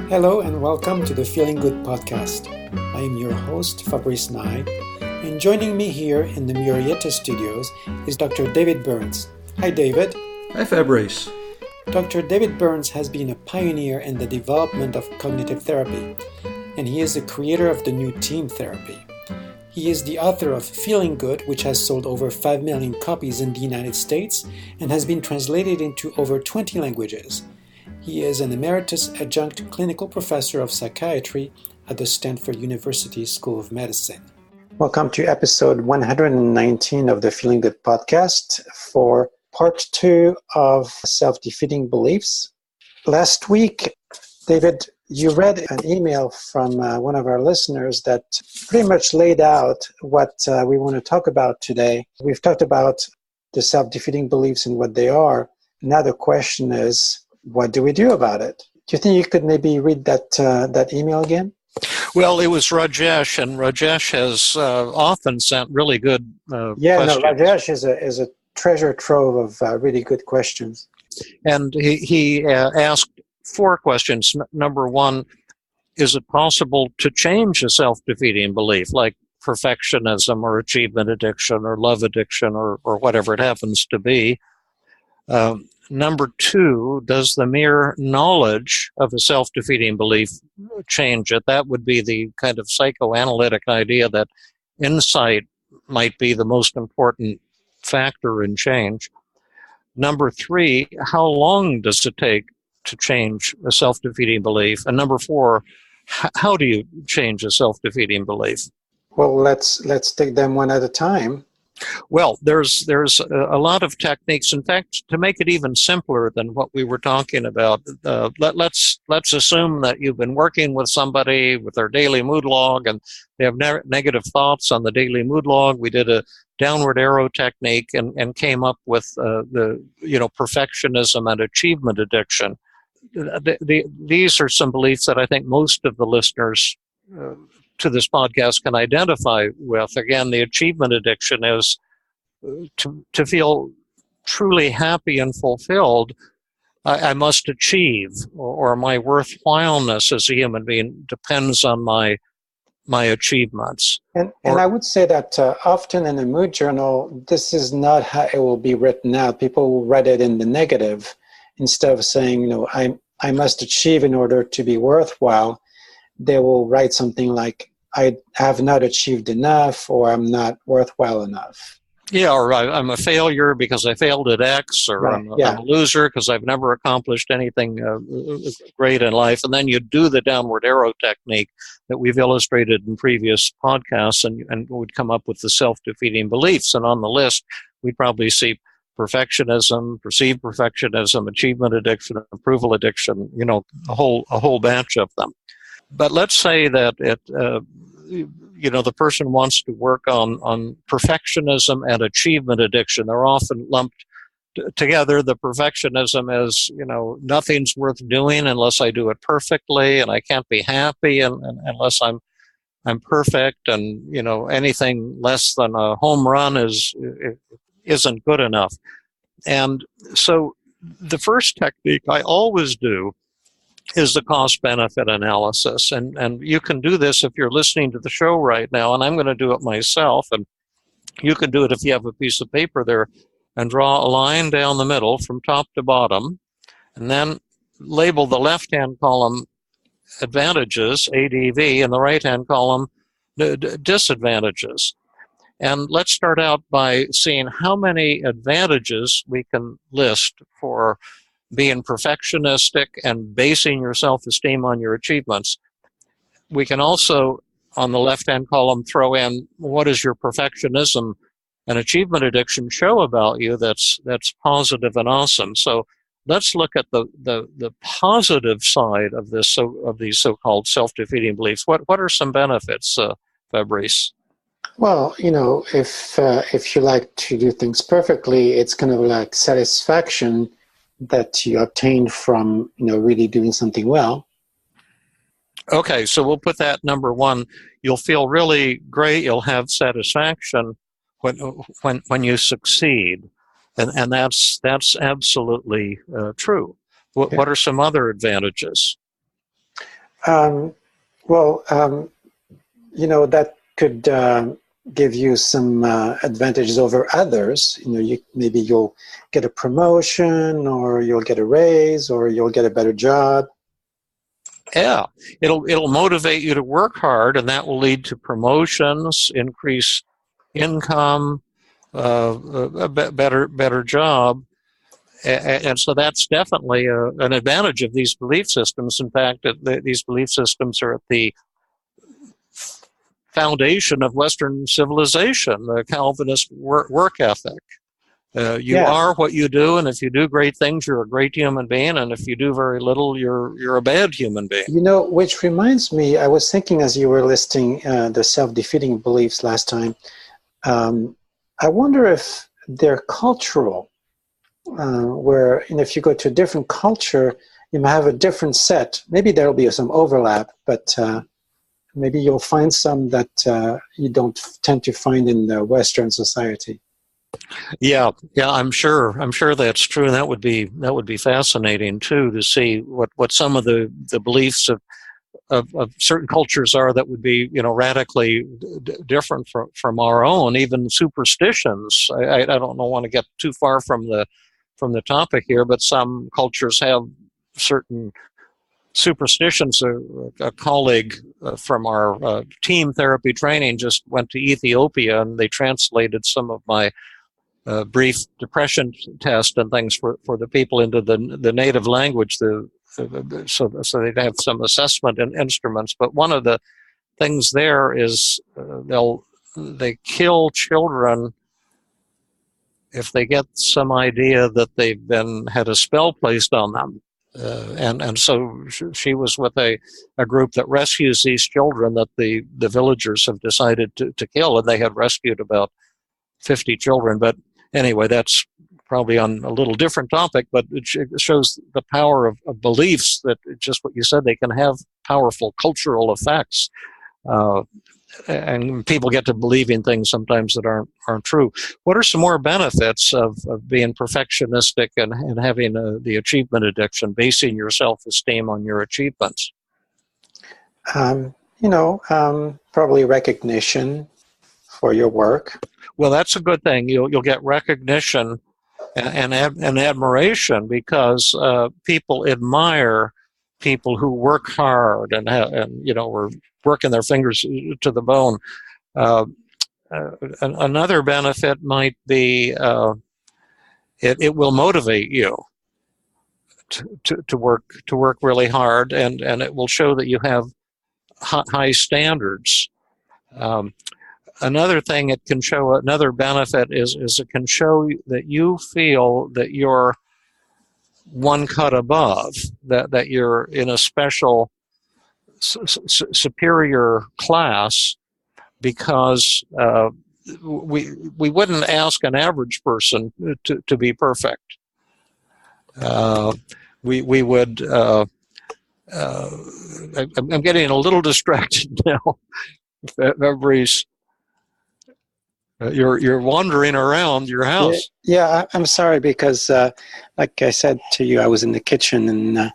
Hello and welcome to the Feeling Good podcast. I am your host, Fabrice Nye, and joining me here in the Murrieta studios is Dr. David Burns. Hi, David. Hi, Fabrice. Dr. David Burns has been a pioneer in the development of cognitive therapy, and he is the creator of the new TEAM therapy. He is the author of Feeling Good, which has sold over 5 million copies in the United States and has been translated into over 20 languages. He is an emeritus adjunct clinical professor of psychiatry at the Stanford University School of Medicine. Welcome to episode 119 of the Feeling Good podcast for part 2 of self-defeating beliefs. Last week, David, you read an email from one of our listeners that pretty much laid out what we want to talk about today. We've talked about the self-defeating beliefs and what they are. Now the question is, what do we do about it? Do you think you could maybe read that email again? Well, it was Rajesh, and Rajesh has often sent really good questions. Rajesh is a treasure trove of really good questions. And he asked 4 questions. Number 1, is it possible to change a self-defeating belief like perfectionism or achievement addiction or love addiction or whatever it happens to be? Number 2, does the mere knowledge of a self-defeating belief change it? That would be the kind of psychoanalytic idea that insight might be the most important factor in change. Number 3, how long does it take to change a self-defeating belief? And number 4, how do you change a self-defeating belief? Well, let's take them one at a time. Well, there's a lot of techniques. In fact, to make it even simpler than what we were talking about, let's assume that you've been working with somebody with their daily mood log, and they have negative thoughts on the daily mood log. We did a downward arrow technique and came up with perfectionism and achievement addiction. These are some beliefs that I think most of the listeners to this podcast can identify with. Again, the achievement addiction is to feel truly happy and fulfilled. I must achieve, or my worthwhileness as a human being depends on my achievements. And I would say that often in a mood journal, this is not how it will be written out. People will write it in the negative instead of saying, I must achieve in order to be worthwhile. They will write something like, I have not achieved enough, or I'm not worthwhile enough. Yeah, or I'm a failure because I failed at X, or I'm a loser because I've never accomplished anything great in life. And then you do the downward arrow technique that we've illustrated in previous podcasts, and would come up with the self-defeating beliefs. And on the list, we'd probably see perfectionism, perceived perfectionism, achievement addiction, approval addiction, a whole batch of them. But let's say that the person wants to work on perfectionism and achievement addiction. They're often lumped together. The perfectionism is, nothing's worth doing unless I do it perfectly, and I can't be happy unless I'm perfect, and anything less than a home run isn't good enough. And so the first technique I always do is the cost-benefit analysis. And you can do this if you're listening to the show right now, and I'm going to do it myself, and you can do it if you have a piece of paper there, and draw a line down the middle from top to bottom, and then label the left-hand column advantages, ADV, and the right-hand column disadvantages. And let's start out by seeing how many advantages we can list for being perfectionistic and basing your self-esteem on your achievements. We can also, on the left-hand column, throw in what does your perfectionism and achievement addiction show about you that's positive and awesome. So let's look at the positive side of these so-called self-defeating beliefs. What are some benefits, Fabrice? Well, if you like to do things perfectly, it's kind of like satisfaction that you obtain from, really doing something well. Okay, so we'll put that number 1. You'll feel really great. You'll have satisfaction when you succeed, and that's absolutely true. What are some other advantages? Well, that could give you some advantages over others. Maybe you'll get a promotion, or you'll get a raise, or you'll get a better job. Yeah, it'll motivate you to work hard, and that will lead to promotions, increase income, a better job. And so that's definitely an advantage of these belief systems. In fact, these belief systems are at the foundation of Western civilization, the Calvinist work ethic. You are what you do, and if you do great things, you're a great human being, and if you do very little, you're a bad human being. Which reminds me, I was thinking as you were listing the self-defeating beliefs last time, I wonder if they're cultural, where if you go to a different culture, you might have a different set. Maybe there'll be some overlap, but maybe you'll find some that you don't tend to find in the Western society. Yeah, I'm sure that's true, and that would be fascinating too, to see what some of the beliefs of certain cultures are that would be radically different from our own. Even superstitions. I don't want to get too far from the topic here, but some cultures have certain superstitions. A colleague from our team therapy training just went to Ethiopia, and they translated some of my brief depression test and things for the people into the native language, so they'd have some assessment and instruments. But one of the things there is they kill children if they get some idea that they've had a spell placed on them. And so she was with a group that rescues these children that the villagers have decided to kill, and they had rescued about 50 children. But anyway, that's probably on a little different topic, but it shows the power of beliefs, that just what you said, they can have powerful cultural effects. And people get to believing things sometimes that aren't true. What are some more benefits of being perfectionistic and having the achievement addiction, basing your self-esteem on your achievements? Probably recognition for your work. Well, that's a good thing. You'll get recognition and admiration, because people admire people who work hard and are working their fingers to the bone. Another benefit might be it will motivate you to work really hard, and it will show that you have high standards. Another thing it can show, another benefit is it can show that you feel that you're one cut above, that you're in a special superior class, because we wouldn't ask an average person to be perfect. We would. I'm getting a little distracted now. Everybody's. You're wandering around your house. Yeah, I'm sorry, because like I said to you, I was in the kitchen, and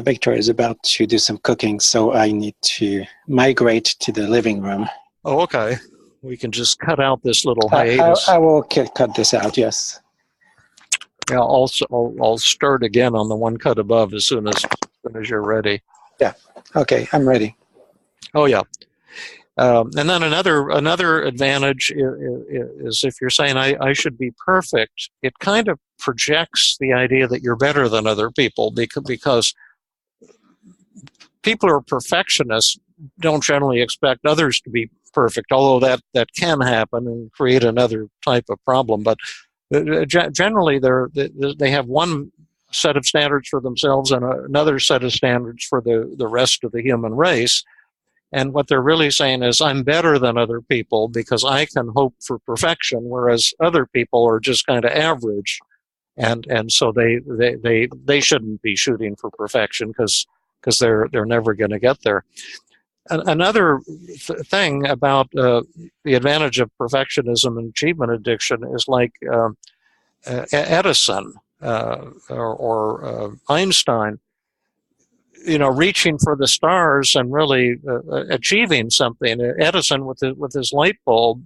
Victoria is about to do some cooking, so I need to migrate to the living room. Oh, okay. We can just cut out this little hiatus. I will cut this out, yes. Yeah, I'll start again on the one cut above as soon as you're ready. Yeah, okay, I'm ready. Oh, yeah. And then another advantage is if you're saying I should be perfect, it kind of projects the idea that you're better than other people, because people who are perfectionists don't generally expect others to be perfect, although that can happen and create another type of problem. But generally, they have one set of standards for themselves and another set of standards for the rest of the human race. And what they're really saying is, I'm better than other people because I can hope for perfection, whereas other people are just kind of average, and so they shouldn't be shooting for perfection because they're never going to get there. Another thing about the advantage of perfectionism and achievement addiction is like Edison or Einstein. reaching for the stars and really achieving something. Edison, with his light bulb,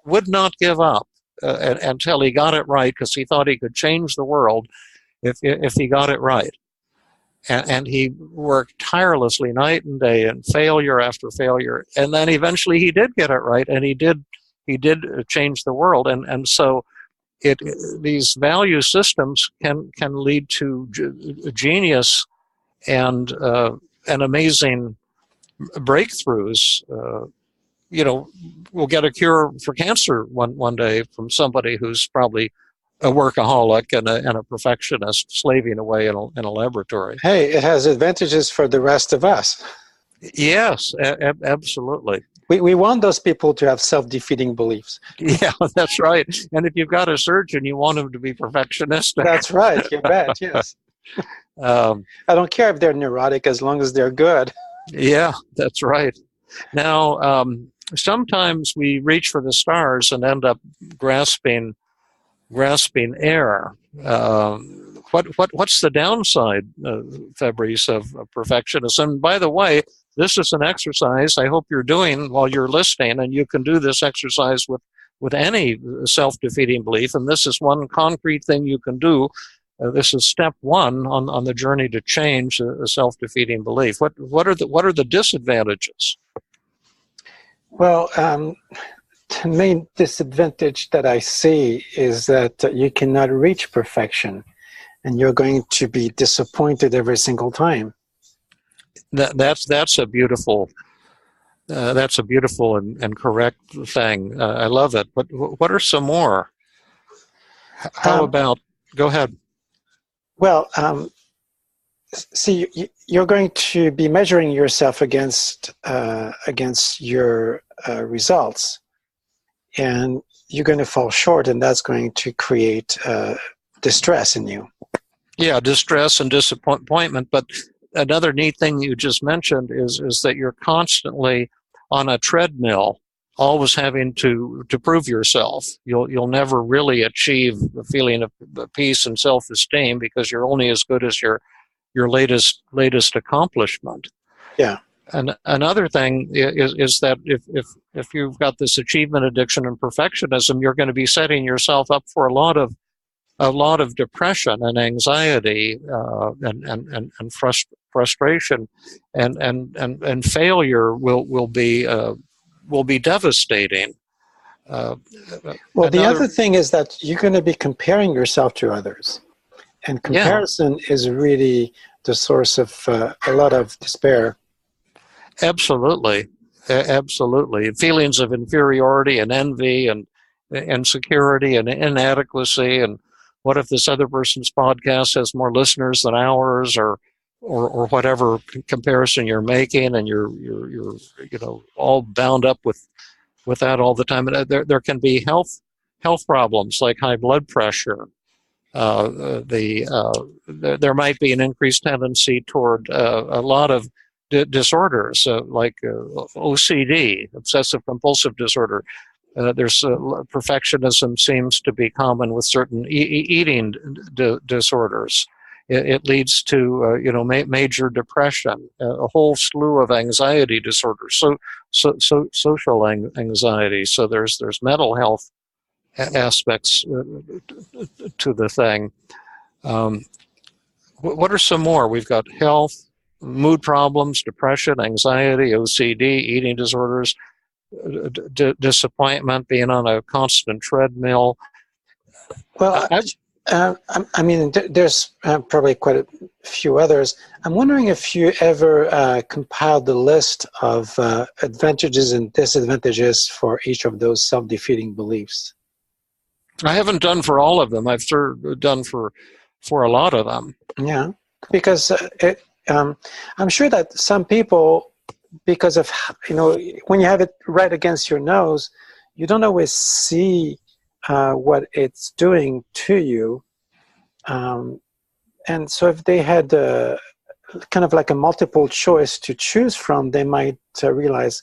would not give up until he got it right, because he thought he could change the world if he got it right. And he worked tirelessly night and day, and failure after failure, and then eventually he did get it right, and he did change the world. And so these value systems can lead to genius and amazing breakthroughs. We'll get a cure for cancer one day from somebody who's probably a workaholic and a perfectionist slaving away in a laboratory. Hey, it has advantages for the rest of us. Yes, absolutely. We want those people to have self-defeating beliefs. Yeah, that's right. And if you've got a surgeon, you want him to be perfectionistic. That's right. You bet. Yes. I don't care if they're neurotic as long as they're good. Yeah, that's right. Now, sometimes we reach for the stars and end up grasping air. What's the downside, Fabrice, of perfectionism? And by the way, this is an exercise I hope you're doing while you're listening, and you can do this exercise with any self-defeating belief. And this is one concrete thing you can do. This is step one on the journey to change a self-defeating belief. What are the disadvantages? Well, the main disadvantage that I see is that you cannot reach perfection, and you're going to be disappointed every single time. That's a beautiful and correct thing. I love it. But what are some more? How about? Go ahead. Well, see, you're going to be measuring yourself against your results, and you're going to fall short, and that's going to create distress in you. Yeah, distress and disappointment. But another neat thing you just mentioned is that you're constantly on a treadmill, always having to prove yourself. You'll never really achieve the feeling of peace and self-esteem, because you're only as good as your latest accomplishment. Yeah. And another thing is that if you've got this achievement addiction and perfectionism, you're going to be setting yourself up for a lot of depression and anxiety and frustration, and failure will be devastating. Well, the other thing is that you're going to be comparing yourself to others, and comparison is really the source of a lot of despair. Absolutely. Feelings of inferiority and envy and insecurity and inadequacy, and what if this other person's podcast has more listeners than ours, or whatever comparison you're making, and you're all bound up with that all the time. And there can be health problems like high blood pressure. There might be an increased tendency toward a lot of disorders like OCD, Obsessive-Compulsive Disorder. There's perfectionism seems to be common with certain eating disorders. It leads to major depression, a whole slew of anxiety disorders, so social anxiety. So there's mental health aspects to the thing. What are some more? We've got health, mood problems, depression, anxiety, OCD, eating disorders, disappointment, being on a constant treadmill. Well, I mean, there's probably quite a few others. I'm wondering if you ever compiled the list of advantages and disadvantages for each of those self-defeating beliefs. I haven't done for all of them. I've done for a lot of them. Yeah, because I'm sure that some people, because of, when you have it right against your nose, you don't always see what it's doing to you. And so if they had kind of like a multiple choice to choose from, they might realize,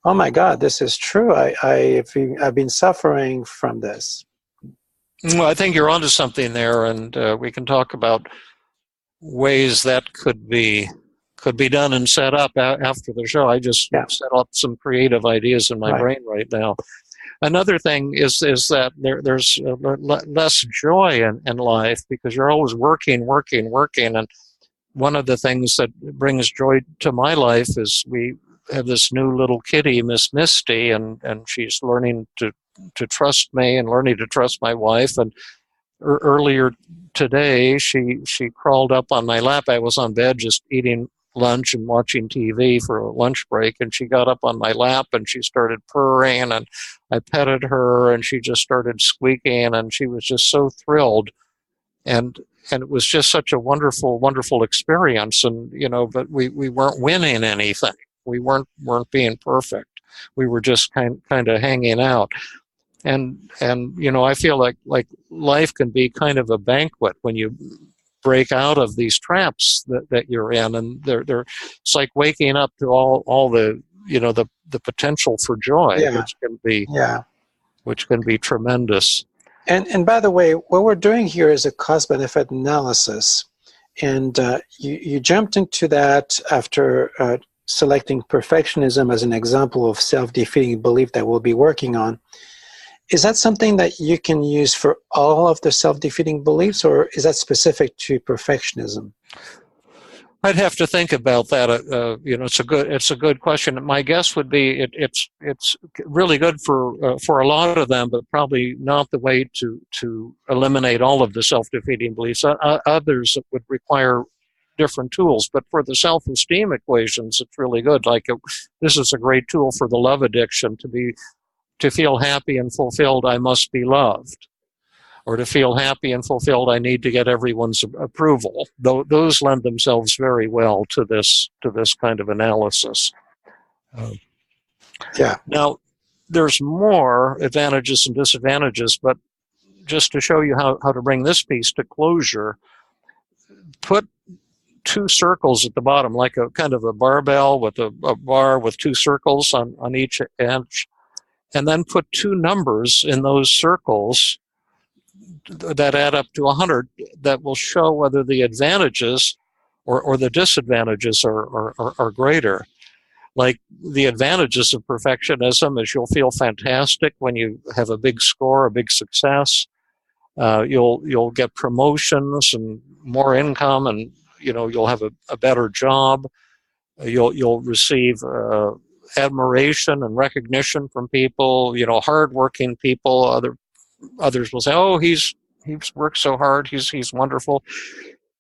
oh my God, this is true. I've been suffering from this. Well, I think you're onto something there, and we can talk about ways that could be could be done and set up after the show. I just set up some creative ideas in my brain right now. Another thing is that there's less joy in life because you're always working. And one of the things that brings joy to my life is we have this new little kitty, Miss Misty, and she's learning to trust me and learning to trust my wife. And earlier today, she crawled up on my lap. I was on bed just eating lunch and watching TV for a lunch break, and she got up on my lap and she started purring, and I petted her and she just started squeaking, and she was just so thrilled, and it was just such a wonderful experience. And but we weren't winning anything. We weren't being perfect. We were just kind of hanging out. And I feel like life can be kind of a banquet when you break out of these traps that you're in, and it's like waking up to all the the potential for joy, which can be tremendous. And by the way, what we're doing here is a cost-benefit analysis, and you jumped into that after selecting perfectionism as an example of self-defeating belief that we'll be working on. Is that something that you can use for all of the self-defeating beliefs, or is that specific to perfectionism? I'd have to think about that. It's a good question. My guess would be it's really good for a lot of them, but probably not the way to eliminate all of the self-defeating beliefs. Others would require different tools, but for the self-esteem equations, it's really good. This is a great tool for the love addiction. To feel happy and fulfilled, I must be loved. Or to feel happy and fulfilled, I need to get everyone's approval. Those lend themselves very well to this kind of analysis. Now, there's more advantages and disadvantages, but just to show you how to bring this piece to closure, put two circles at the bottom, like a kind of a barbell with a bar with two circles on each edge, and then put two numbers in those circles that add up to 100 that will show whether the advantages or the disadvantages are greater. Like the advantages of perfectionism is you'll feel fantastic when you have a big score, a big success. You'll get promotions and more income, and you'll have a better job. You'll receive admiration and recognition from people, hardworking people. Others will say, "Oh, he's worked so hard. He's wonderful."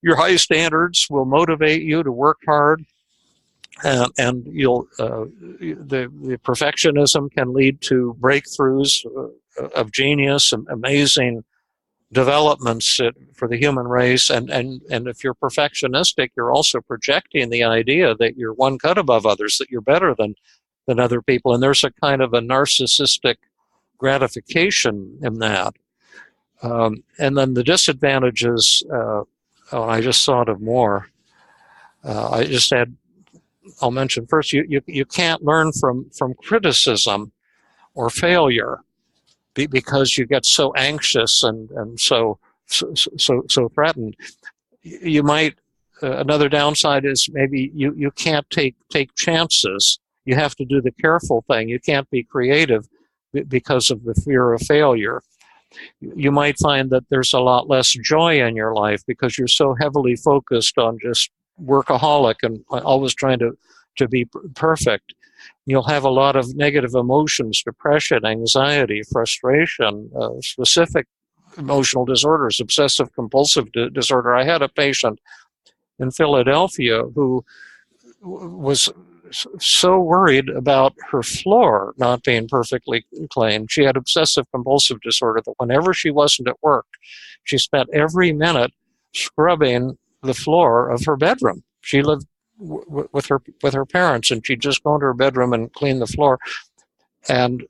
Your high standards will motivate you to work hard, and the perfectionism can lead to breakthroughs of genius and amazing developments for the human race. And if you're perfectionistic, you're also projecting the idea that you're one cut above others, that you're better than other people. And there's a kind of a narcissistic gratification in that. And then the disadvantages, I just thought of more. I'll mention first, you can't learn from criticism or failure because you get so anxious and so threatened. You might, another downside is maybe you can't take chances. You have to do the careful thing. You can't be creative because of the fear of failure. You might find that there's a lot less joy in your life because you're so heavily focused on just workaholic and always trying to be perfect. You'll have a lot of negative emotions, depression, anxiety, frustration, specific emotional disorders, obsessive-compulsive disorder. I had a patient in Philadelphia who was so worried about her floor not being perfectly clean. She had obsessive-compulsive disorder that whenever she wasn't at work, she spent every minute scrubbing the floor of her bedroom. She lived with her parents, and she'd just go into her bedroom and clean the floor. And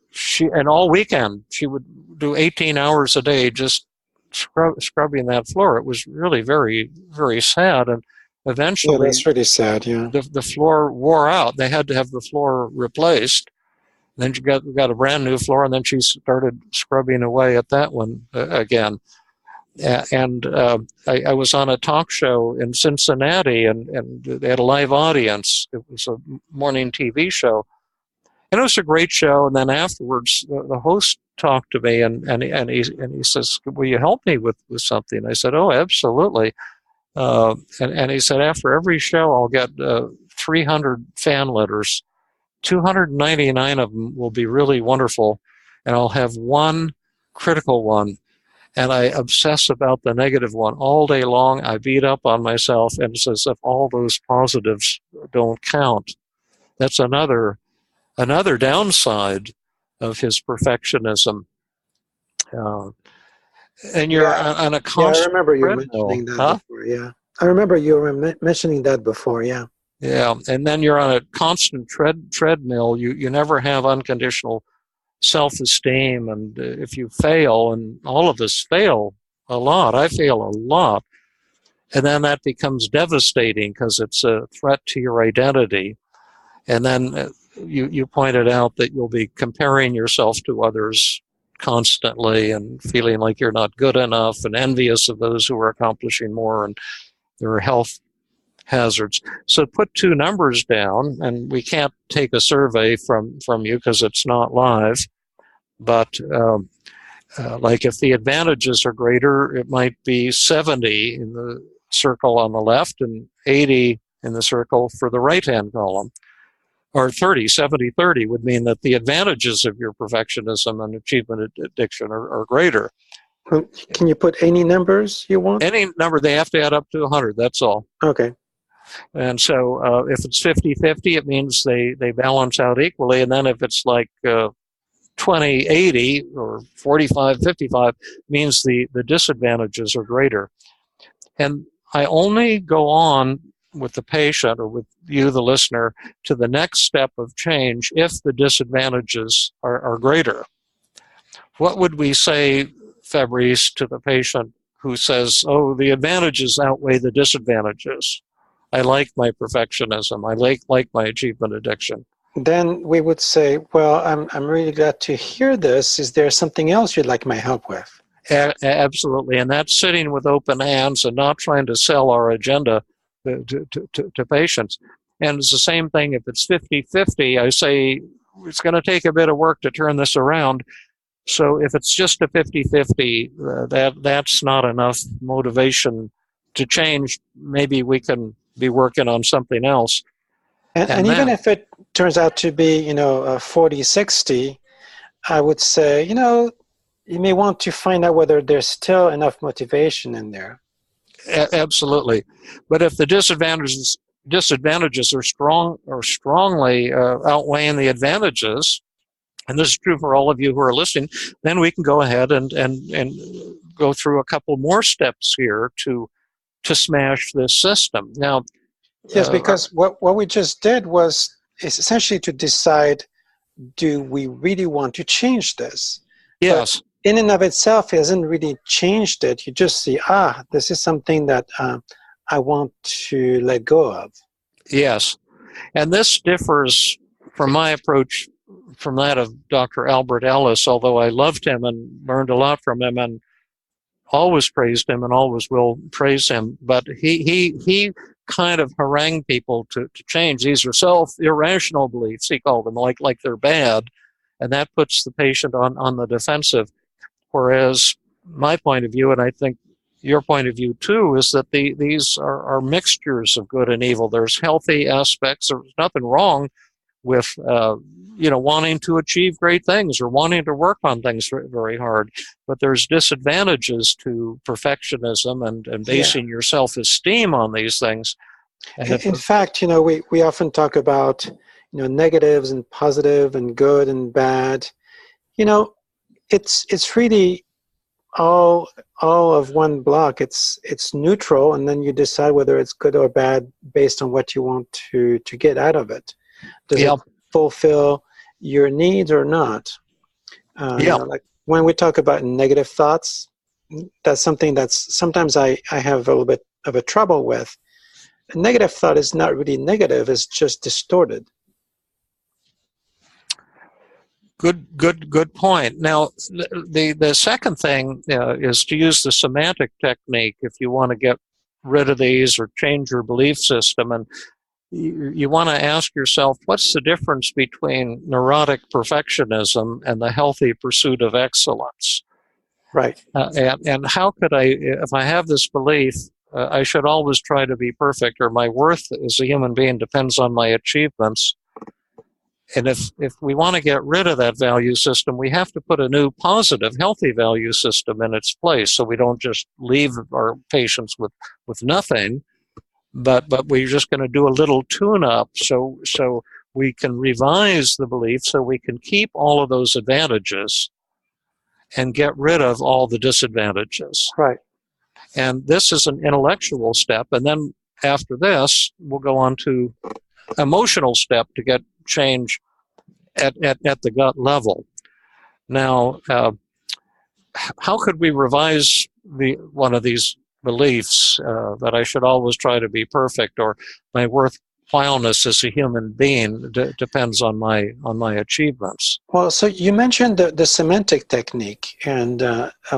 all weekend she would do 18 hours a day just scrubbing that floor. It was really very, very sad. And eventually, that's really sad. Yeah, the floor wore out. They had to have the floor replaced. Then she got a brand new floor, and then she started scrubbing away at that one again. And I was on a talk show in Cincinnati, and they had a live audience. It was a morning TV show, and it was a great show. And then afterwards, the host talked to me, and he says, "Will you help me with something?" I said, "Oh, absolutely." And he said, "After every show, I'll get 300 fan letters. 299 of them will be really wonderful, and I'll have one critical one. And I obsess about the negative one all day long. I beat up on myself, and it's as if all those positives don't count." That's another downside of his perfectionism. And you're on a constant I remember you treadmill. mentioning that before. Yeah, I remember you were mentioning that before. Yeah. Yeah, and then you're on a constant treadmill. You never have unconditional self-esteem, and if you fail, and all of us fail a lot, I fail a lot, and then that becomes devastating because it's a threat to your identity. And then you pointed out that you'll be comparing yourself to others constantly and feeling like you're not good enough and envious of those who are accomplishing more, and there are health hazards. So put two numbers down, and we can't take a survey from you because it's not live. But like if the advantages are greater, it might be 70 in the circle on the left and 80 in the circle for the right-hand column. Or 70-30 would mean that the advantages of your perfectionism and achievement addiction are greater. Can you put any numbers you want? Any number, they have to add up to 100, that's all. Okay. And so if it's 50-50, it means they balance out equally. And then if it's like 20-80 or 45-55, means the disadvantages are greater. And I only go on with the patient or with you, the listener, to the next step of change if the disadvantages are greater. What would we say, Fabrice, to the patient who says, "Oh, the advantages outweigh the disadvantages. I like my perfectionism. I like my achievement addiction"? Then we would say, "Well, I'm really glad to hear this. Is there something else you'd like my help with?" Absolutely, and that's sitting with open hands and not trying to sell our agenda to patients. And it's the same thing if it's 50-50. I say it's going to take a bit of work to turn this around. So if it's just a 50-50, that's not enough motivation to change. Maybe we can be working on something else. And even if it turns out to be, 40-60, I would say, you may want to find out whether there's still enough motivation in there. Absolutely. But if the disadvantages are strongly outweighing the advantages, and this is true for all of you who are listening, then we can go ahead and go through a couple more steps here to smash this system. Now, yes, because what we just did was essentially to decide, do we really want to change this? Yes. But in and of itself, it hasn't really changed it. You just see, this is something that I want to let go of. Yes. And this differs from my approach from that of Dr. Albert Ellis, although I loved him and learned a lot from him and always praised him and always will praise him. But he kind of harangued people to change. These are self-irrational beliefs, he called them, like they're bad. And that puts the patient on the defensive. Whereas my point of view, and I think your point of view too, is that these are mixtures of good and evil. There's healthy aspects. There's nothing wrong with wanting to achieve great things or wanting to work on things very hard. But there's disadvantages to perfectionism and basing your self-esteem on these things. And in fact, we often talk about negatives and positive and good and bad. It's really all of one block. It's neutral, and then you decide whether it's good or bad based on what you want to get out of it. Does it fulfill your needs or not? Like when we talk about negative thoughts, that's something that's sometimes I have a little bit of a trouble with. A negative thought is not really negative, it's just distorted. Good point. Now, the second thing is to use the semantic technique if you want to get rid of these or change your belief system. And you want to ask yourself, what's the difference between neurotic perfectionism and the healthy pursuit of excellence? Right. And how could I, if I have this belief, I should always try to be perfect, or my worth as a human being depends on my achievements. And if we want to get rid of that value system, we have to put a new positive, healthy value system in its place, so we don't just leave our patients with nothing, but we're just going to do a little tune-up so we can revise the belief so we can keep all of those advantages and get rid of all the disadvantages. Right. And this is an intellectual step, and then after this, we'll go on to emotional step to get change at the gut level. Now, how could we revise one of these beliefs that I should always try to be perfect, or my worthwhileness as a human being depends on my achievements? Well, so you mentioned the semantic technique, and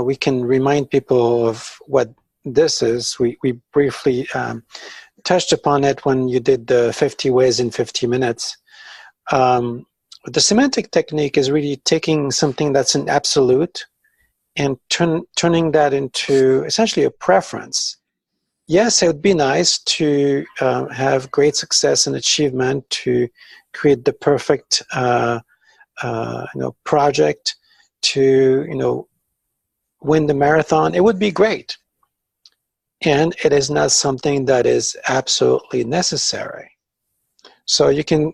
we can remind people of what this is. We briefly touched upon it when you did the 50 ways in 50 minutes. The semantic technique is really taking something that's an absolute and turning that into essentially a preference. Yes, it would be nice to have great success and achievement, to create the perfect project, to win the marathon. It would be great. And it is not something that is absolutely necessary. So you can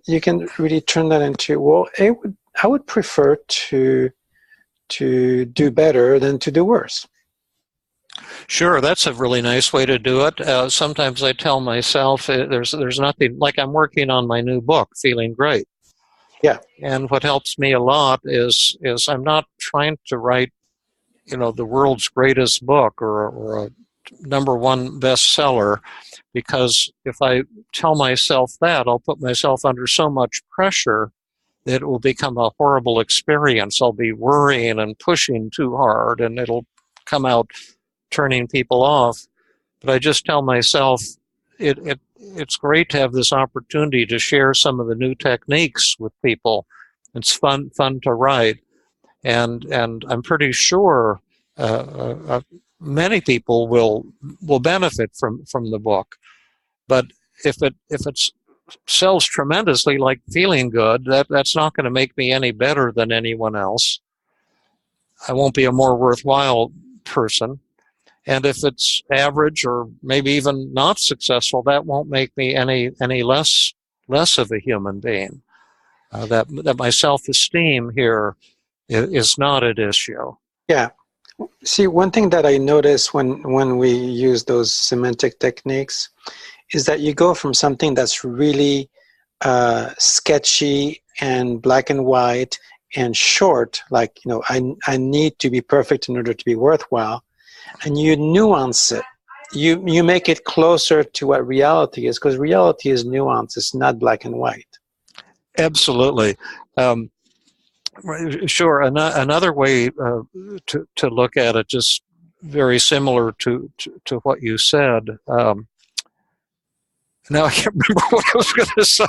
really turn that into, well, I would prefer to do better than to do worse. Sure, that's a really nice way to do it. Sometimes I tell myself there's nothing, like I'm working on my new book, Feeling Great. Yeah. And what helps me a lot is I'm not trying to write, the world's greatest book or a #1 bestseller, because if I tell myself that, I'll put myself under so much pressure that it will become a horrible experience. I'll be worrying and pushing too hard, and it'll come out turning people off. But I just tell myself it's great to have this opportunity to share some of the new techniques with people. It's fun to write, and I'm pretty sure many people will benefit from the book. But if it sells tremendously, like Feeling Good, that's not going to make me any better than anyone else. I won't be a more worthwhile person. And if it's average or maybe even not successful, that won't make me any less of a human being. That my self-esteem here is not at issue. Yeah. See, one thing that I notice when we use those semantic techniques is that you go from something that's really sketchy and black and white and short, like, I need to be perfect in order to be worthwhile, and you nuance it. You make it closer to what reality is, because reality is nuance. It's not black and white. Absolutely. Sure. Another way to look at it, just very similar to what you said. Now I can't remember what I was going to say,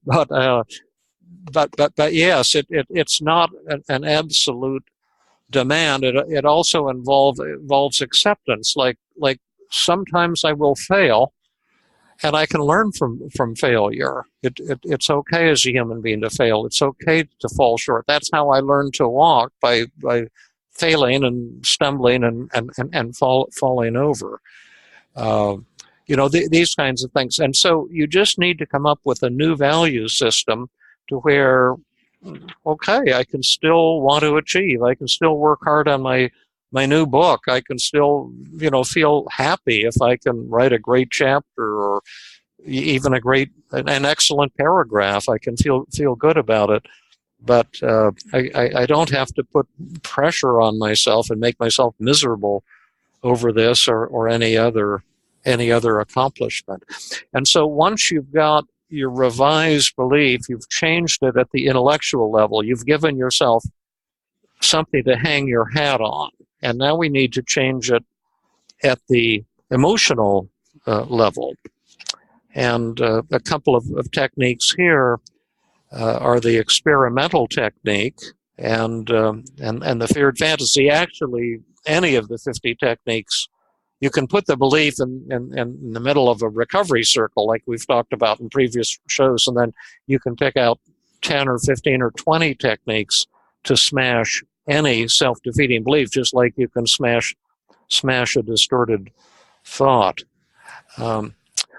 but yes, it's not an absolute demand. It also involves acceptance. Like sometimes I will fail, and I can learn from failure. It's okay as a human being to fail. It's okay to fall short. That's how I learned to walk, by failing and stumbling and falling over. These kinds of things. And so you just need to come up with a new value system to where, okay, I can still want to achieve. I can still work hard on my new book. I can still, feel happy if I can write a great chapter or even an excellent paragraph. I can feel good about it. But I don't have to put pressure on myself and make myself miserable over this or any other accomplishment. And so once you've got your revised belief, you've changed it at the intellectual level. You've given yourself something to hang your hat on. And now we need to change it at the emotional level. And a couple of techniques here are the experimental technique and the feared fantasy. Actually, any of the 50 techniques, you can put the belief in the middle of a recovery circle, like we've talked about in previous shows, and then you can pick out 10 or 15 or 20 techniques to smash any self-defeating belief, just like you can smash a distorted thought.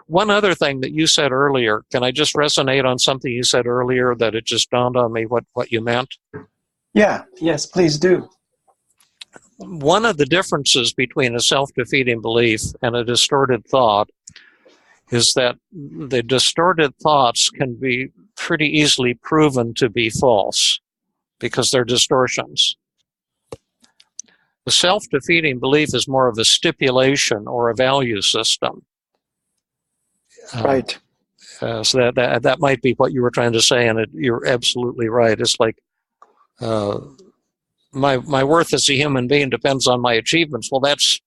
One other thing that you said earlier, can I just resonate on something you said earlier that it just dawned on me what you meant? Yeah, yes, please do. One of the differences between a self-defeating belief and a distorted thought is that the distorted thoughts can be pretty easily proven to be false because they're distortions. The self-defeating belief is more of a stipulation or a value system. Right. So that might be what you were trying to say, and you're absolutely right. It's like my worth as a human being depends on my achievements. Well, that's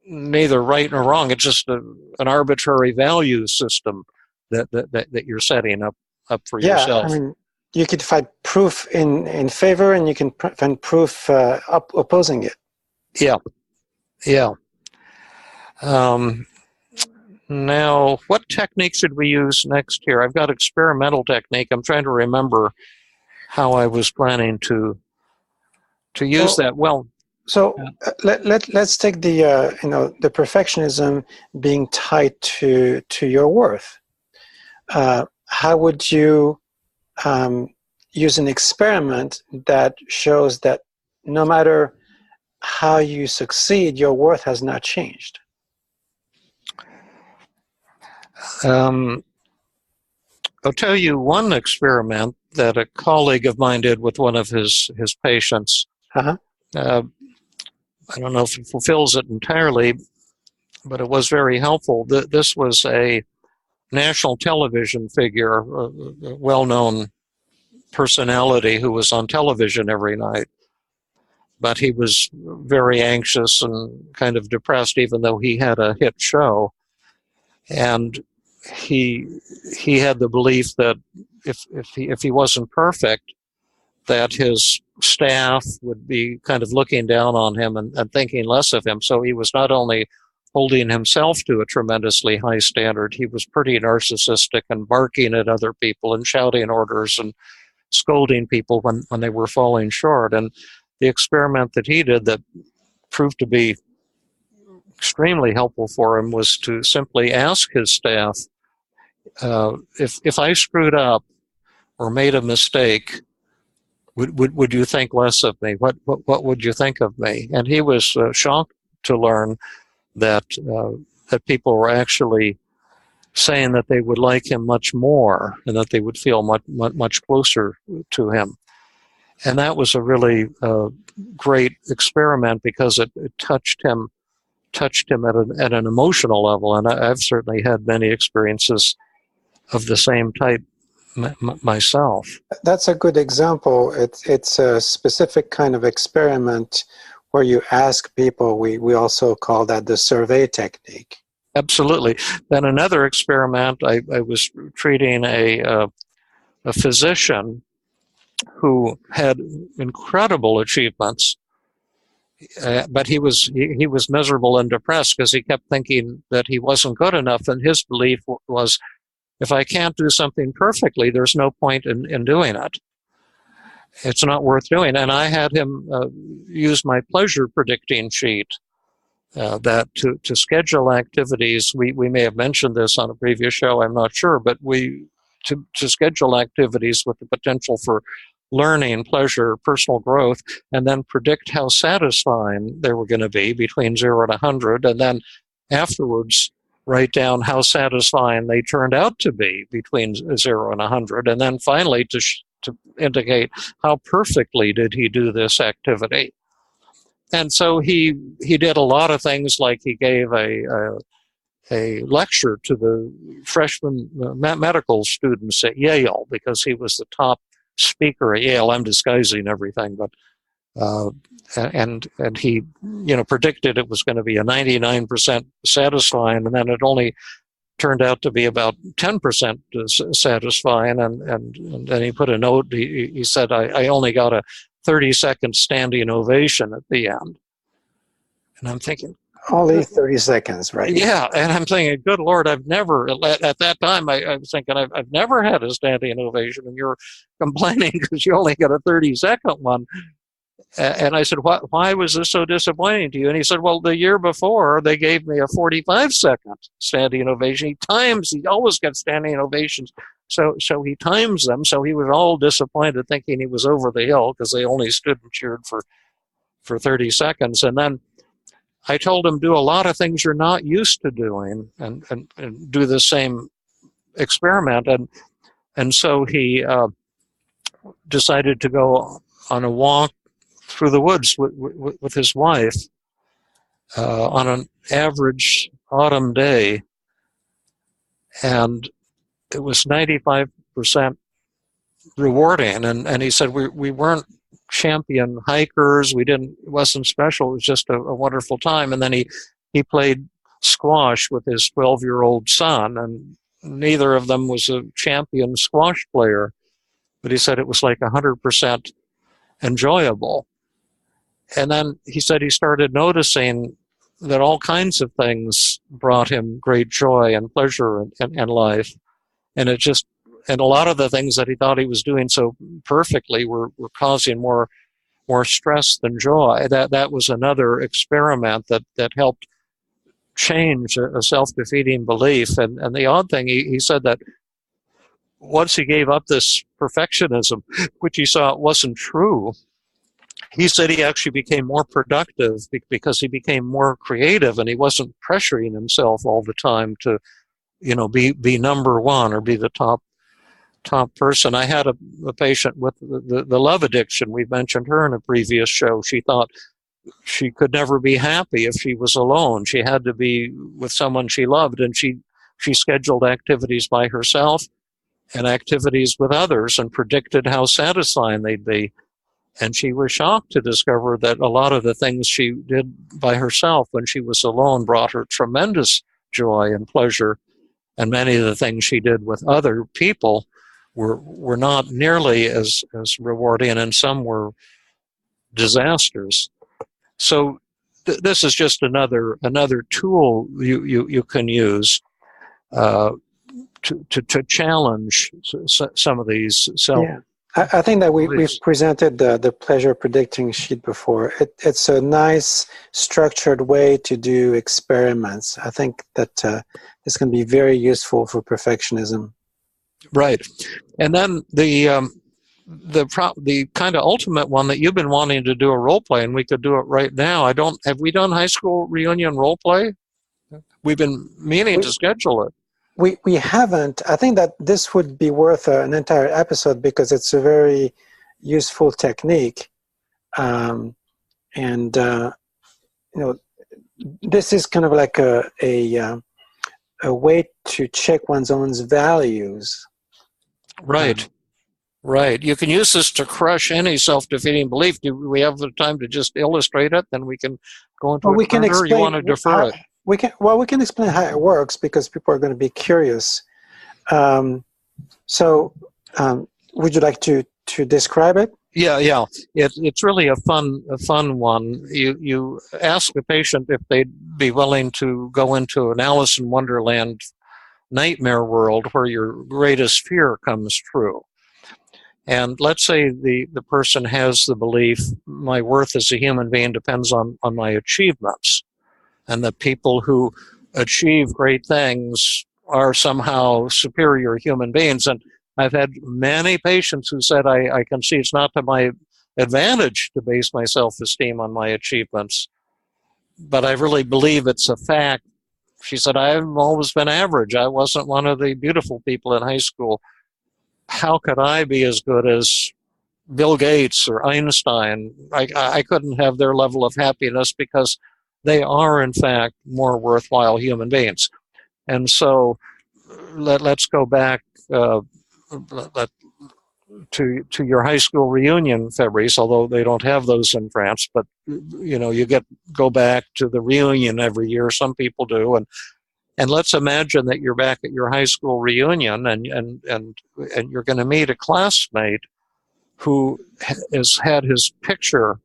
neither right nor wrong. It's just an arbitrary value system that you're setting up for yourself. I mean, you could find proof in favor, and you can find proof opposing it. Yeah. Now, what technique should we use next here? I've got experimental technique. I'm trying to remember how I was planning to use that. Well, so let's take the the perfectionism being tied to your worth. How would you use an experiment that shows that no matter how you succeed, your worth has not changed? I'll tell you one experiment that a colleague of mine did with one of his patients. Uh-huh. I don't know if it fulfills it entirely, but it was very helpful. This was a national television figure, a well-known personality who was on television every night. But he was very anxious and kind of depressed, even though he had a hit show. And he had the belief that if he wasn't perfect, that his staff would be kind of looking down on him and thinking less of him. So he was not only holding himself to a tremendously high standard, he was pretty narcissistic and barking at other people and shouting orders and scolding people when they were falling short. And the experiment that he did that proved to be extremely helpful for him was to simply ask his staff, if I screwed up or made a mistake, would you think less of me? What would you think of me? And he was shocked to learn that people were actually saying that they would like him much more and that they would feel much closer to him. And that was a really great experiment because it touched him at an emotional level. And I've certainly had many experiences of the same type myself. That's a good example. It's a specific kind of experiment where you ask people. We also call that the survey technique. Absolutely. Then another experiment, I was treating a physician who had incredible achievements, but he was miserable and depressed because he kept thinking that he wasn't good enough, and his belief was, if I can't do something perfectly, there's no point in doing it. It's not worth doing. And I had him use my pleasure predicting sheet that to schedule activities. We may have mentioned this on a previous show, I'm not sure, but to schedule activities with the potential for learning, pleasure, personal growth, and then predict how satisfying they were going to be between 0 and 100, and then afterwards write down how satisfying they turned out to be between 0 and 100, and then finally to indicate how perfectly did he do this activity. And so he did a lot of things, like he gave a a lecture to the freshman medical students at Yale, because he was the top speaker at Yale. I'm disguising everything, but and he, predicted it was going to be a 99% satisfying, and then it only turned out to be about 10% satisfying. And then he put a note. He said, I only got a 30-second standing ovation at the end. And I'm thinking, only 30 seconds, right? Yeah, and I'm thinking, good Lord, I've never, at that time, I was thinking, I've never had a standing ovation, and you're complaining because you only got a 30-second one. And I said, why was this so disappointing to you? And he said, well, the year before, they gave me a 45-second standing ovation. He always gets standing ovations. So he times them. So he was all disappointed, thinking he was over the hill because they only stood and cheered for 30 seconds. And then I told him, do a lot of things you're not used to doing, and do the same experiment. And so he decided to go on a walk through the woods with his wife on an average autumn day. And it was 95% rewarding. And he said, we weren't champion hikers. It wasn't special. It was just a wonderful time. And then he played squash with his 12-year-old son, and neither of them was a champion squash player, but he said it was like 100% enjoyable. And then he said he started noticing that all kinds of things brought him great joy and pleasure in life. And and a lot of the things that he thought he was doing so perfectly were causing more stress than joy. That was another experiment that helped change a self-defeating belief. And the odd thing, he said that once he gave up this perfectionism, which he saw wasn't true, he said he actually became more productive because he became more creative, and he wasn't pressuring himself all the time to, be number one or be the top person. I had a patient with the love addiction. We mentioned her in a previous show. She thought she could never be happy if she was alone. She had to be with someone she loved, and she scheduled activities by herself and activities with others and predicted how satisfying they'd be. And she was shocked to discover that a lot of the things she did by herself when she was alone brought her tremendous joy and pleasure. And many of the things she did with other people were not nearly as rewarding, and some were disasters. So this is just another tool you can use to challenge some of these self. Yeah. I think that we've presented the pleasure predicting sheet before. It's a nice structured way to do experiments. I think that it's going to be very useful for perfectionism. Right. And then the kind of ultimate one that you've been wanting to do a role play, and we could do it right now. Have we done high school reunion role play? We've been meaning to schedule it. We haven't. I think that this would be worth an entire episode because it's a very useful technique. This is kind of like a way to check one's own values. Right. Right. You can use this to crush any self-defeating belief. Do we have the time to just illustrate it? Then we can go into it further, or you want to defer it? We can explain how it works because people are going to be curious. So would you like to describe it? Yeah. It's really a fun one. You ask the patient if they'd be willing to go into an Alice in Wonderland nightmare world where your greatest fear comes true. And let's say the person has the belief, my worth as a human being depends on my achievements, and that people who achieve great things are somehow superior human beings. And I've had many patients who said, I can see it's not to my advantage to base my self-esteem on my achievements, but I really believe it's a fact. She said, I've always been average. I wasn't one of the beautiful people in high school. How could I be as good as Bill Gates or Einstein? I couldn't have their level of happiness because they are, in fact, more worthwhile human beings. And so let's go back to your high school reunion, Fabrice, although they don't have those in France, but you go back to the reunion every year. Some people do, and let's imagine that you're back at your high school reunion, and you're going to meet a classmate who has had his picture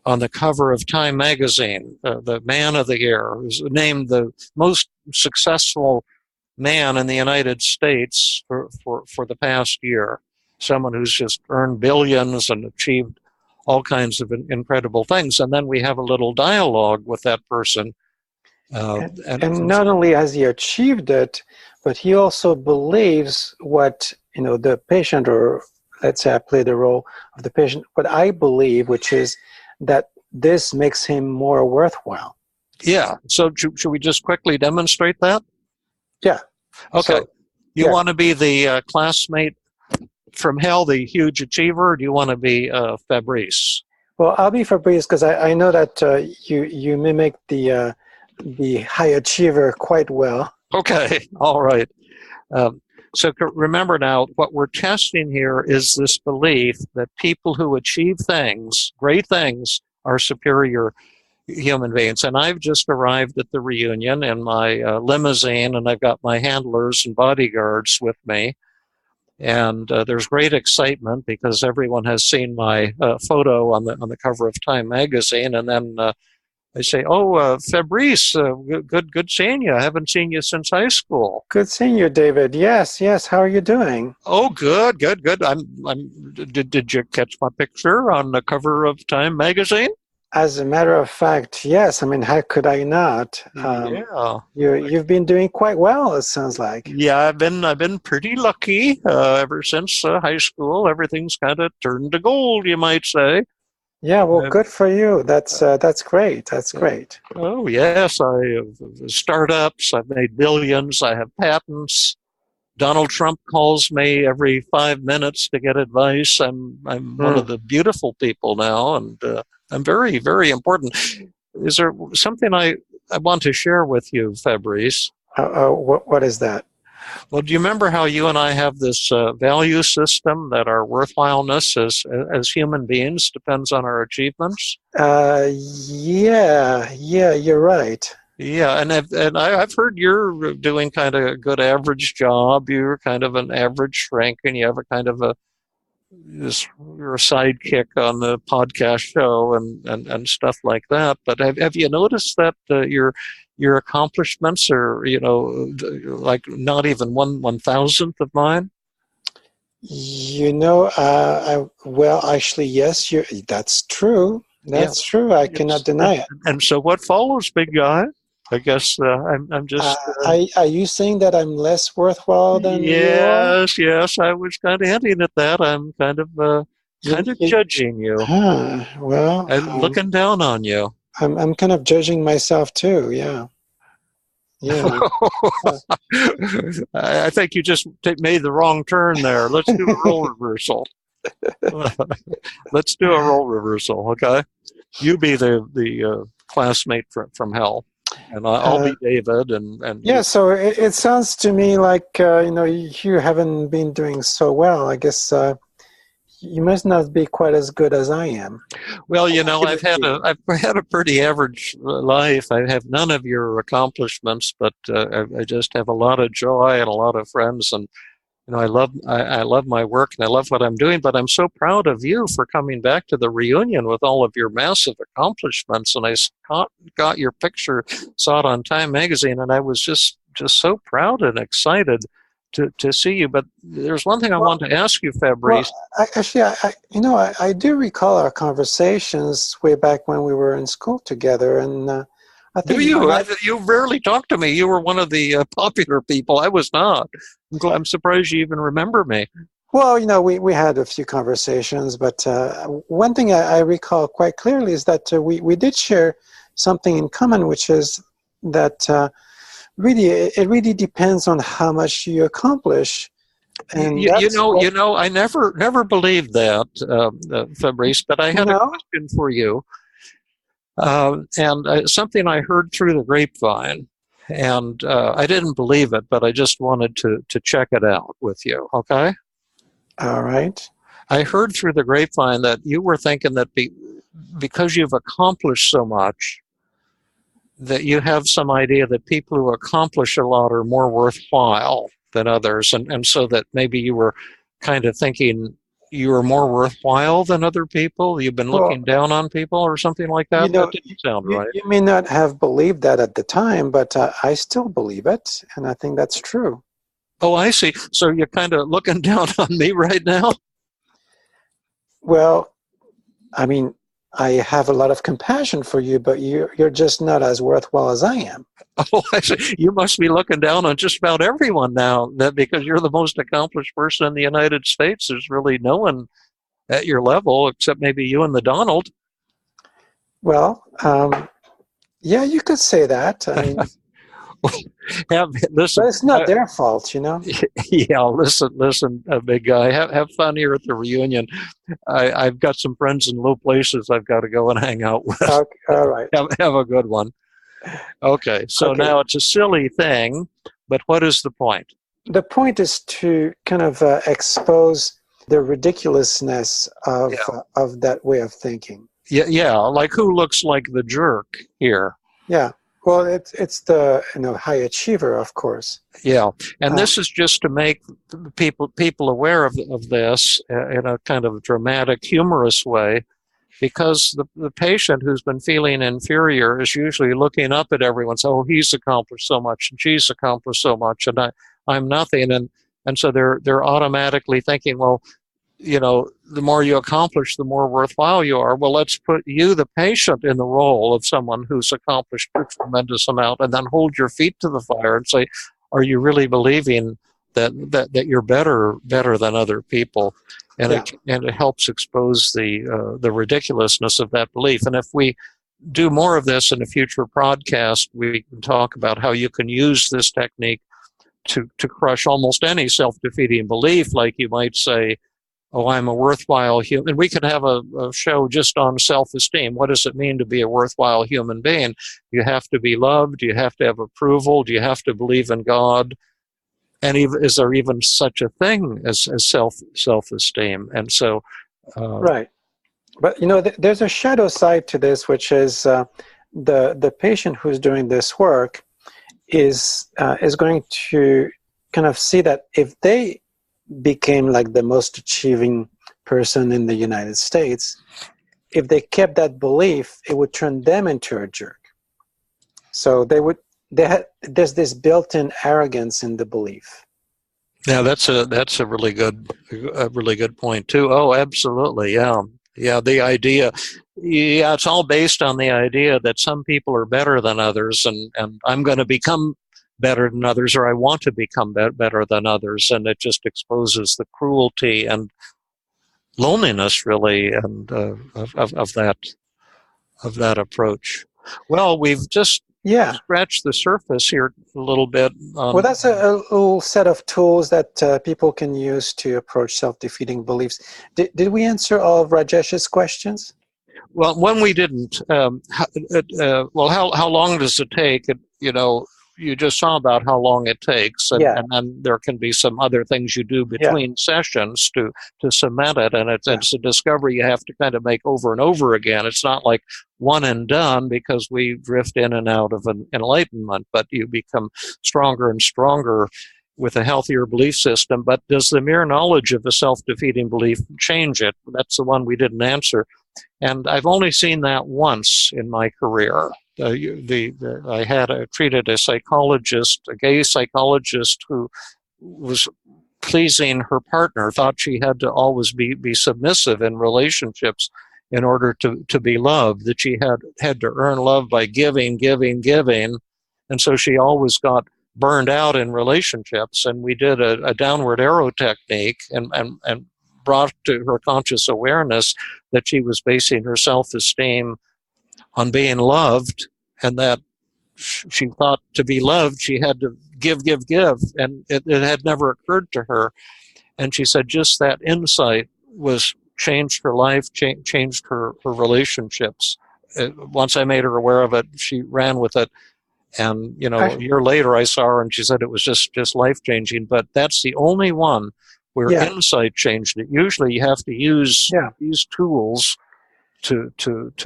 on the cover of Time magazine, the man of the year, who's named the most successful man in the United States for the past year. Someone who's just earned billions and achieved all kinds of incredible things. And then we have a little dialogue with that person. And not only has he achieved it, but he also believes what, the patient, or let's say I play the role of the patient, what I believe, which is that this makes him more worthwhile. Yeah. So should we just quickly demonstrate that? Yeah. Okay. So, you want to be the classmate from hell, the huge achiever, or do you want to be Fabrice? Well, I'll be Fabrice because I know that you mimic the high achiever quite well. Okay. All right. So remember now, what we're testing here is this belief that people who achieve things, great things, are superior human beings. And I've just arrived at the reunion in my limousine, and I've got my handlers and bodyguards with me. And there's great excitement because everyone has seen my photo on the cover of Time magazine. And then they say, "Oh, Fabrice, good seeing you. I haven't seen you since high school." Good seeing you, David. Yes. How are you doing? Oh, good. Did you catch my picture on the cover of Time magazine? As a matter of fact, yes. I mean, how could I not? Yeah. You've been doing quite well, it sounds like. Yeah, I've been pretty lucky ever since high school. Everything's kind of turned to gold, you might say. Yeah, well, good for you. That's great. That's great. Oh yes, I have startups. I've made billions. I have patents. Donald Trump calls me every 5 minutes to get advice. I'm one of the beautiful people now, and I'm very, very important. Is there something I want to share with you, Fabrice? What is that? Well, do you remember how you and I have this value system that our worthwhileness as human beings depends on our achievements? Yeah, you're right. Yeah, and I've heard you're doing kind of a good average job. You're kind of an average shrink, and you have a kind of you're a sidekick on the podcast show and stuff like that. But have you noticed that your accomplishments are, like not even 1/1000th of mine? Well, actually, yes, that's true. That's true. I cannot deny it. And so what follows, big guy? I guess I'm just... are you saying that I'm less worthwhile than you are? Yes, I was kind of hinting at that. I'm kind of judging you. Well, I'm looking down on you. I'm kind of judging myself too. Yeah. I think you just made the wrong turn there. Let's do a role reversal. Let's do a role reversal, okay? You be the classmate from hell, and I'll be David. And yeah. So it sounds to me like you haven't been doing so well. I guess you must not be quite as good as I am. Well, I've had a pretty average life. I have none of your accomplishments, but I just have a lot of joy and a lot of friends, and I love my work and I love what I'm doing. But I'm so proud of you for coming back to the reunion with all of your massive accomplishments. And I got your picture, saw it on Time magazine, and I was just so proud and excited to see you. But there's one thing I want to ask you, Fabrice. Well, actually, I do recall our conversations way back when we were in school together, and I think you rarely talked to me. You were one of the popular people. I was not. I'm surprised you even remember me. Well, we had a few conversations, but one thing I recall quite clearly is that we did share something in common, which is that it really depends on how much you accomplish. And I never believed that, Fabrice. But I had a question for you, and something I heard through the grapevine. And I didn't believe it, but I just wanted to check it out with you, okay? All right. I heard through the grapevine that you were thinking that because you've accomplished so much, that you have some idea that people who accomplish a lot are more worthwhile than others, and so that maybe you were kind of thinking you were more worthwhile than other people. You've been looking down on people or something like that. That didn't sound right. You may not have believed that at the time, but I still believe it, and I think that's true. Oh, I see. So you're kind of looking down on me right now? Well, I mean, I have a lot of compassion for you, but you're just not as worthwhile as I am. Oh, I see. You must be looking down on just about everyone now, that because you're the most accomplished person in the United States. There's really no one at your level except maybe you and the Donald. Well, yeah, you could say that. I mean, listen, but it's not their fault, you know. Yeah, listen, big guy. Have fun here at the reunion. I've got some friends in low places I've got to go and hang out with. Okay, all right. Have a good one. Okay, so now it's a silly thing, but what is the point? The point is to kind of expose the ridiculousness of that way of thinking. Yeah, like who looks like the jerk here? Yeah. Well, it's the high achiever, of course. Yeah, and this is just to make people aware of this in a kind of dramatic, humorous way, because the patient who's been feeling inferior is usually looking up at everyone. So, oh, he's accomplished so much, and she's accomplished so much, and I'm nothing, and so they're automatically thinking, well, the more you accomplish, the more worthwhile you are. Well, let's put you, the patient, in the role of someone who's accomplished a tremendous amount, and then hold your feet to the fire and say, are you really believing that you're better than other people? And it helps expose the ridiculousness of that belief. And if we do more of this in a future podcast, we can talk about how you can use this technique to crush almost any self-defeating belief, like you might say, oh, I'm a worthwhile human. And we could have a show just on self-esteem. What does it mean to be a worthwhile human being? You have to be loved. You have to have approval. Do you have to believe in God? And is there even such a thing as self-esteem? And so, right. But there's a shadow side to this, which is the patient who's doing this work is going to kind of see that if they became like the most achieving person in the United States, if they kept that belief, it would turn them into a jerk. So there's this built-in arrogance in the belief. Yeah, that's a really good point too. Oh, absolutely. Yeah. The idea, it's all based on the idea that some people are better than others, and I'm going to become better than others, or I want to become better than others, and it just exposes the cruelty and loneliness, really, and of that approach. Well, we've just scratched the surface here a little bit. Well, that's a little set of tools that people can use to approach self-defeating beliefs. Did we answer all of Rajesh's questions? Well, when we didn't, how long does it take? You just saw about how long it takes, and then there can be some other things you do between sessions to cement it, and it's a discovery you have to kind of make over and over again. It's not like one and done, because we drift in and out of an enlightenment, but you become stronger and stronger with a healthier belief system. But does the mere knowledge of a self-defeating belief change it? That's the one we didn't answer. And I've only seen that once in my career. I had treated a psychologist, a gay psychologist, who was pleasing her partner, thought she had to always be submissive in relationships in order to be loved, that she had to earn love by giving. And so she always got burned out in relationships. And we did a downward arrow technique and brought to her conscious awareness that she was basing her self-esteem on being loved, and that she thought to be loved she had to give, and it had never occurred to her. And she said just that insight changed her life, changed her relationships. Once I made her aware of it, she ran with it, And, a year later I saw her and she said it was just life-changing. But that's the only one where insight changed it. Usually you have to use these tools to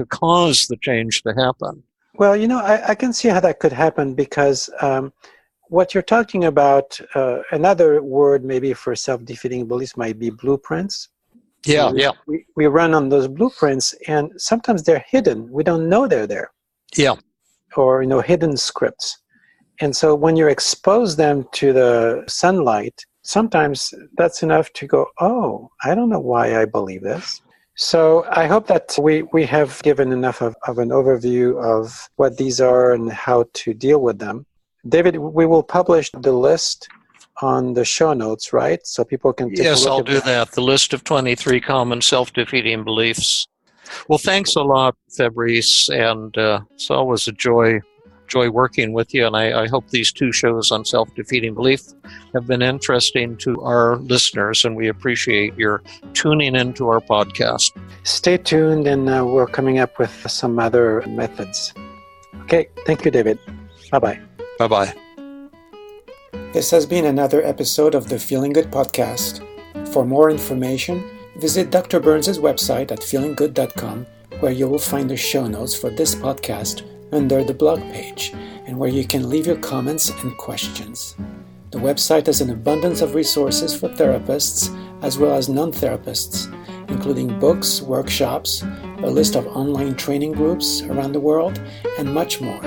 cause the change to happen. Well, I can see how that could happen because what you're talking about, another word maybe for self-defeating beliefs might be blueprints. We run on those blueprints, and sometimes they're hidden. We don't know they're there. Yeah. Or, hidden scripts. And so when you expose them to the sunlight, sometimes that's enough to go, oh, I don't know why I believe this. So I hope that we have given enough of an overview of what these are and how to deal with them. David, we will publish the list on the show notes, right? So people can take a look. Yes, I'll do that. The list of 23 common self-defeating beliefs. Well, thanks a lot, Fabrice, and it's always a joy working with you, and I hope these 2 shows on self-defeating belief have been interesting to our listeners, and we appreciate your tuning into our podcast. Stay tuned, and we're coming up with some other methods. Okay, thank you, David. Bye-bye. Bye-bye. This has been another episode of the Feeling Good podcast. For more information, visit Dr. Burns' website at feelinggood.com, where you will find the show notes for this podcast under the blog page, and where you can leave your comments and questions. The website has an abundance of resources for therapists as well as non-therapists, including books, workshops, a list of online training groups around the world, and much more.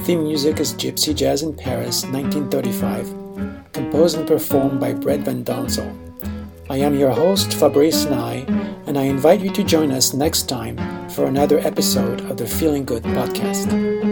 Theme music is Gypsy Jazz in Paris, 1935, composed and performed by Brett Van Donsel. I am your host, Fabrice Nye, and I invite you to join us next time for another episode of the Feeling Good podcast.